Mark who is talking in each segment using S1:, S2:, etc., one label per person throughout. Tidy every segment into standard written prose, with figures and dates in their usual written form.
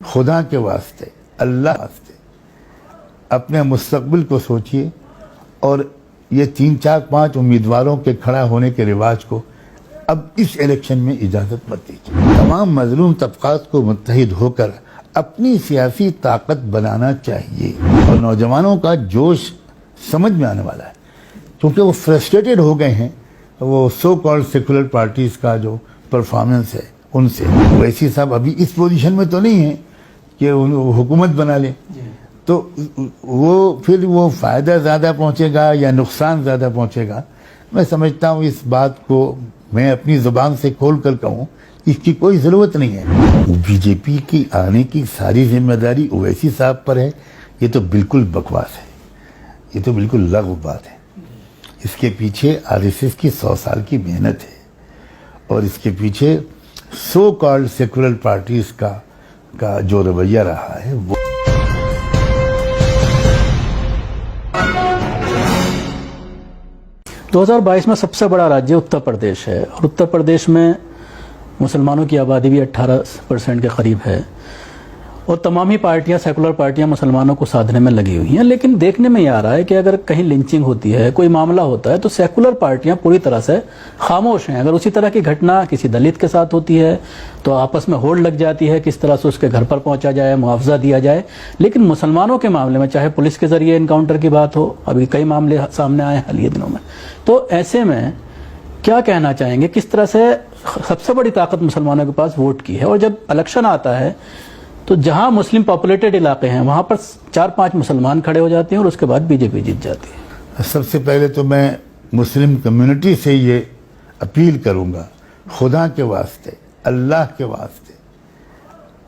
S1: خدا کے واسطے، اللہ واسطے اپنے مستقبل کو سوچئے اور یہ 3-4-5 امیدواروں کے کھڑا ہونے کے رواج کو اب اس الیکشن میں اجازت مت دیجیے۔ تمام مظلوم طبقات کو متحد ہو کر اپنی سیاسی طاقت بنانا چاہیے، اور نوجوانوں کا جوش سمجھ میں آنے والا ہے کیونکہ وہ فرسٹریٹڈ ہو گئے ہیں وہ سو کالڈ سیکولر پارٹیز کا جو پرفارمنس ہے ان سے۔ اویسی صاحب ابھی اس پوزیشن میں تو نہیں ہیں کہ حکومت بنا لیں، تو وہ فائدہ زیادہ پہنچے گا یا نقصان زیادہ پہنچے گا؟ میں سمجھتا ہوں اس بات کو میں اپنی زبان سے کھول کر کہوں اس کی کوئی ضرورت نہیں ہے۔ بی جے پی کی آنے کی ساری ذمہ داری اویسی صاحب پر ہے، یہ تو بالکل بکواس ہے، یہ تو بالکل لغو بات ہے۔ اس کے پیچھے آر ایس ایس کی 100 سال کی محنت ہے، اور اس کے پیچھے سو کالڈ سیکولر پارٹیز کا جو رویہ رہا ہے وہ
S2: 2022 میں سب سے بڑا راجیہ اتر پردیش ہے، اور اتر پردیش میں مسلمانوں کی آبادی بھی 18% کے قریب ہے، اور تمام ہی پارٹیاں سیکولر پارٹیاں مسلمانوں کو سادھنے میں لگی ہوئی ہیں۔ لیکن دیکھنے میں یہ آ رہا ہے کہ اگر کہیں لنچنگ ہوتی ہے، کوئی معاملہ ہوتا ہے، تو سیکولر پارٹیاں پوری طرح سے خاموش ہیں۔ اگر اسی طرح کی گھٹنا کسی دلت کے ساتھ ہوتی ہے تو آپس میں ہوڑ لگ جاتی ہے، کس طرح سے اس کے گھر پر پہنچا جائے، معاوضہ دیا جائے۔ لیکن مسلمانوں کے معاملے میں چاہے پولیس کے ذریعے انکاؤنٹر کی بات ہو، ابھی کئی معاملے سامنے آئے حالیہ دنوں میں، تو ایسے میں کیا کہنا چاہیں گے؟ کس طرح سے سب سے بڑی طاقت مسلمانوں کے پاس ووٹ کی ہے، اور جب الیکشن آتا ہے تو جہاں مسلم پاپولیٹڈ علاقے ہیں وہاں پر 4-5 مسلمان کھڑے ہو جاتے ہیں، اور اس کے بعد بی جے پی جیت جاتی ہے۔
S1: سب سے پہلے تو میں مسلم کمیونٹی سے یہ اپیل کروں گا، خدا کے واسطے، اللہ کے واسطے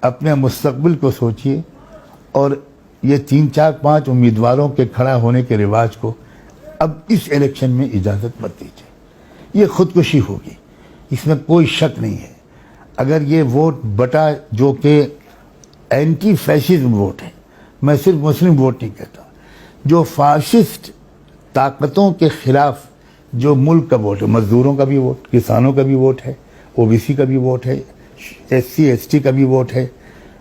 S1: اپنے مستقبل کو سوچئے، اور یہ 3-4-5 امیدواروں کے کھڑا ہونے کے رواج کو اب اس الیکشن میں اجازت مت دیجیے۔ یہ خودکشی ہوگی، اس میں کوئی شک نہیں ہے۔ اگر یہ ووٹ بٹا جو کہ اینٹی فیشزم ووٹ ہے، میں صرف مسلم ووٹ نہیں کہتا، جو فاشسٹ طاقتوں کے خلاف جو ملک کا ووٹ ہے، مزدوروں کا بھی ووٹ، کسانوں کا بھی ووٹ ہے، او بی سی کا بھی ووٹ ہے، ایس سی ایس ٹی کا بھی ووٹ ہے،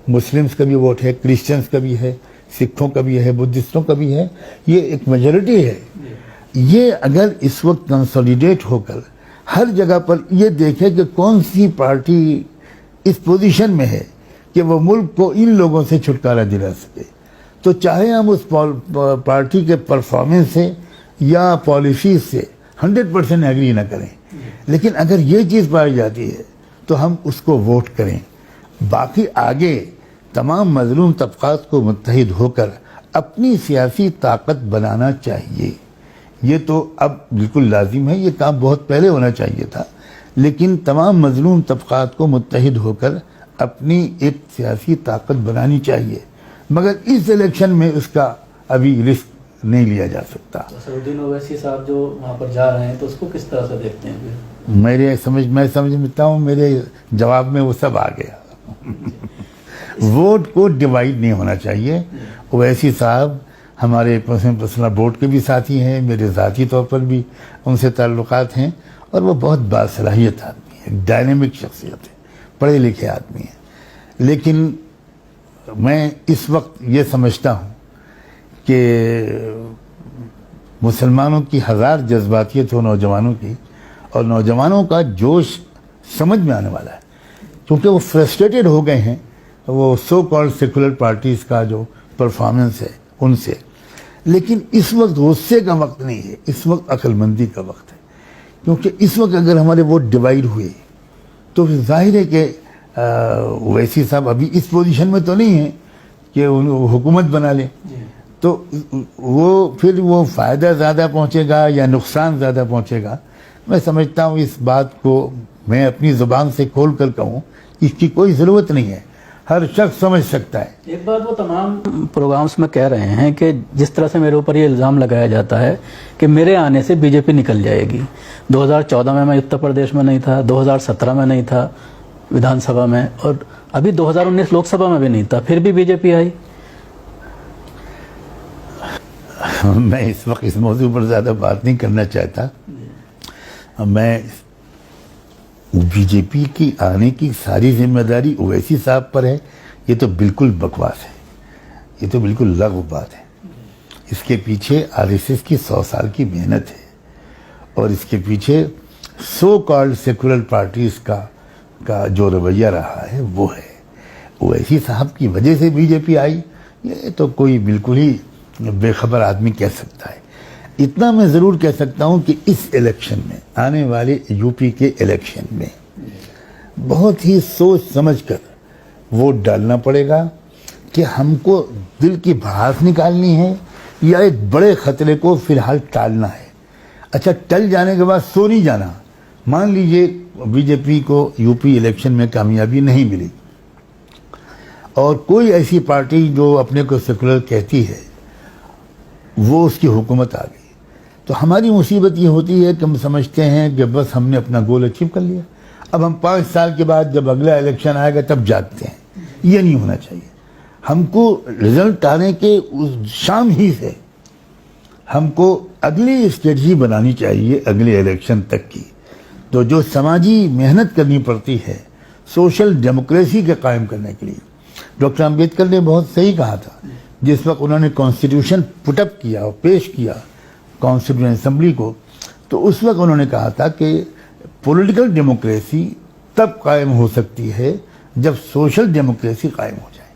S1: مسلمز کا بھی ووٹ ہے، کرسچنز کا بھی ہے، سکھوں کا بھی ہے، بدھسٹوں کا بھی ہے، یہ ایک میجورٹی ہے۔ یہ اگر اس وقت کنسولیڈیٹ ہو کر ہر جگہ پر یہ دیکھے کہ کون سی پارٹی اس پوزیشن میں ہے کہ وہ ملک کو ان لوگوں سے چھٹکارا دلا سکے، تو چاہے ہم اس پارٹی کے پرفارمنس سے یا پالیسیز سے 100% ایگری نہ کریں، لیکن اگر یہ چیز پائی جاتی ہے تو ہم اس کو ووٹ کریں۔ باقی آگے تمام مظلوم طبقات کو متحد ہو کر اپنی سیاسی طاقت بنانا چاہیے۔ یہ تو اب بالکل لازم ہے، یہ کام بہت پہلے ہونا چاہیے تھا، لیکن تمام مظلوم طبقات کو متحد ہو کر اپنی ایک سیاسی طاقت بنانی چاہیے، مگر اس الیکشن میں اس کا ابھی رسک نہیں لیا جا سکتا۔
S2: اسدالدین اویسی صاحب جو وہاں پر جا رہے ہیں تو اس کو کس طرح سے دیکھتے ہیں؟
S1: میں سمجھتا ہوں میرے جواب میں وہ سب آ گیا۔ ووٹ کو ڈیوائیڈ نہیں ہونا چاہیے۔ اویسی صاحب ہمارے پرسنل بورڈ کے بھی ساتھی ہیں، میرے ذاتی طور پر بھی ان سے تعلقات ہیں، اور وہ بہت باصلاحیت آدمی ہے، ڈائنامک شخصیت ہے، پڑھے لکھے آدمی ہیں۔ لیکن میں اس وقت یہ سمجھتا ہوں کہ مسلمانوں کی ہزار جذباتیت ہو نوجوانوں کی، اور نوجوانوں کا جوش سمجھ میں آنے والا ہے کیونکہ وہ فرسٹریٹڈ ہو گئے ہیں وہ سو کالڈ سیکولر پارٹیز کا جو پرفارمنس ہے ان سے۔ لیکن اس وقت غصے کا وقت نہیں ہے، اس وقت عقل مندی کا وقت ہے، کیونکہ اس وقت اگر ہمارے ووٹ ڈیوائیڈ ہوئے تو ظاہر ہے کہ اویسی صاحب ابھی اس پوزیشن میں تو نہیں ہیں کہ حکومت بنا لیں، تو وہ فائدہ زیادہ پہنچے گا یا نقصان زیادہ پہنچے گا؟ میں سمجھتا ہوں اس بات کو میں اپنی زبان سے کھول کر کہوں اس کی کوئی ضرورت نہیں ہے، ہر شخص سمجھ سکتا ہے۔
S2: ایک بات وہ تمام پروگرامز میں کہہ رہے ہیں کہ جس طرح سے میرے اوپر یہ الزام لگایا جاتا ہے کہ میرے آنے سے بی جے پی نکل جائے گی۔ 2014 میں اتر پردیش میں نہیں تھا، 2017 میں نہیں تھا ودھان سبھا میں، اور ابھی 2019 لوک سبھا میں بھی نہیں تھا، پھر بھی بی جے پی آئی۔
S1: میں اس وقت اس موضوع پر زیادہ بات نہیں کرنا چاہتا۔ میں بی جے پی کی آنے کی ساری ذمہ داری اویسی صاحب پر ہے، یہ تو بالکل بکواس ہے, یہ تو بالکل لغو بات ہے. اس کے پیچھے RSS کی 100 سال کی محنت ہے, اور اس کے پیچھے سو کالڈ سیکولر پارٹیز کا جو رویہ رہا ہے وہ ہے. اویسی صاحب کی وجہ سے BJP آئی, یہ تو کوئی بالکل ہی بے خبر آدمی کہہ سکتا ہے. اتنا میں ضرور کہہ سکتا ہوں کہ اس الیکشن میں, آنے والے UP کے الیکشن میں بہت ہی سوچ سمجھ کر ووٹ ڈالنا پڑے گا کہ ہم کو دل کی بھڑاس نکالنی ہے یا ایک بڑے خطرے کو فی الحال ٹالنا ہے. اچھا, ٹل جانے کے بعد سو نہیں جانا. مان لیجئے BJP کو UP الیکشن میں کامیابی نہیں ملی اور کوئی ایسی پارٹی جو اپنے کو سیکولر کہتی ہے وہ اس کی حکومت آ گئی, تو ہماری مصیبت یہ ہوتی ہے کہ ہم سمجھتے ہیں کہ بس ہم نے اپنا گول اچیو کر لیا, اب ہم 5 سال کے بعد جب اگلا الیکشن آئے گا تب جاگتے ہیں. یہ نہیں ہونا چاہیے. ہم کو رزلٹ آنے کے شام ہی سے ہم کو اگلی اسٹریٹجی بنانی چاہیے اگلے الیکشن تک کی. تو جو سماجی محنت کرنی پڑتی ہے سوشل ڈیموکریسی کے قائم کرنے کے لیے, ڈاکٹر امبیڈکر نے بہت صحیح کہا تھا جس وقت انہوں نے کانسٹیٹیوشن پٹ اپ کیا اور پیش کیا کانسٹیٹیوشن اسمبلی کو, تو اس وقت انہوں نے کہا تھا کہ پولیٹیکل ڈیموکریسی تب قائم ہو سکتی ہے جب سوشل ڈیموکریسی قائم ہو جائے.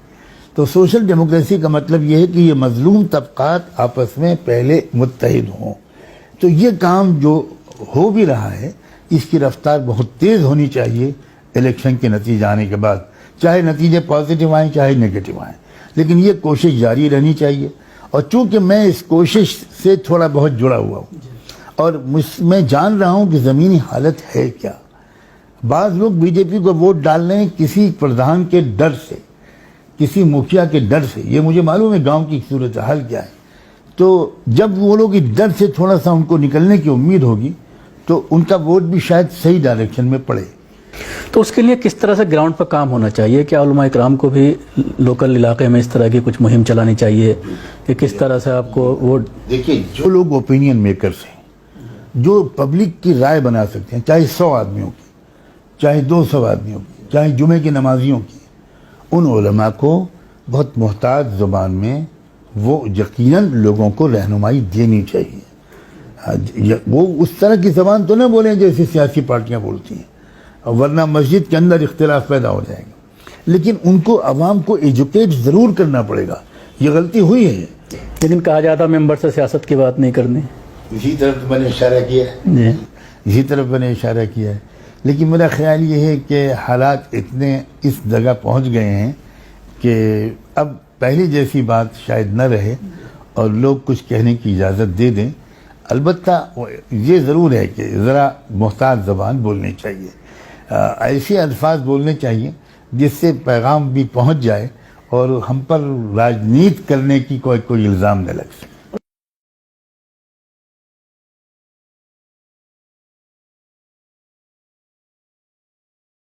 S1: تو سوشل ڈیموکریسی کا مطلب یہ ہے کہ یہ مظلوم طبقات آپس میں پہلے متحد ہوں. تو یہ کام جو ہو بھی رہا ہے اس کی رفتار بہت تیز ہونی چاہیے الیکشن کے نتیجے آنے کے بعد, چاہے نتیجے پازیٹیو آئیں چاہے نیگیٹو آئیں, لیکن یہ کوشش جاری رہنی چاہیے. اور چونکہ میں اس کوشش سے تھوڑا بہت جڑا ہوا ہوں اور میں جان رہا ہوں کہ زمینی حالت ہے کیا. بعض لوگ BJP کو ووٹ ڈال رہے ہیں کسی پردھان کے ڈر سے, کسی مکھیا کے ڈر سے. یہ مجھے معلوم ہے گاؤں کی صورتحال کیا ہے. تو جب وہ لوگ اس ڈر سے تھوڑا سا ان کو نکلنے کی امید ہوگی تو ان کا ووٹ بھی شاید صحیح ڈائریکشن میں پڑے.
S2: تو اس کے لیے کس طرح سے گراؤنڈ پر کام ہونا چاہیے؟ کیا علماء اکرام کو بھی لوکل علاقے میں اس طرح کی کچھ مہم چلانی چاہیے کہ کس طرح سے آپ کو ووٹ؟
S1: دیکھیے, جو لوگ اوپینین میکرز ہیں, جو پبلک کی رائے بنا سکتے ہیں, چاہے 100 آدمیوں کی, چاہے 200 آدمیوں کی, چاہے جمعے کی نمازیوں کی, ان علماء کو بہت محتاط زبان میں وہ یقیناً لوگوں کو رہنمائی دینی چاہیے. وہ اس طرح کی زبان تو نہ بولیں جیسے سیاسی پارٹیاں بولتی ہیں, ورنہ مسجد کے اندر اختلاف پیدا ہو جائے گا. لیکن ان کو عوام کو ایجوکیٹ ضرور کرنا پڑے گا. یہ غلطی ہوئی ہے.
S2: لیکن کہا جاتا ممبر سے سیاست کی بات نہیں کرنی.
S1: اسی طرف میں نے اشارہ کیا ہے, اسی طرف میں نے اشارہ کیا ہے. لیکن میرا خیال یہ ہے کہ حالات اتنے اس جگہ پہنچ گئے ہیں کہ اب پہلی جیسی بات شاید نہ رہے اور لوگ کچھ کہنے کی اجازت دے دیں. البتہ یہ ضرور ہے کہ ذرا محتاط زبان بولنی چاہیے, ایسے الفاظ بولنے چاہیے جس سے پیغام بھی پہنچ جائے اور ہم پر راجنیت کرنے کی کوئی الزام نہ لگ سکے.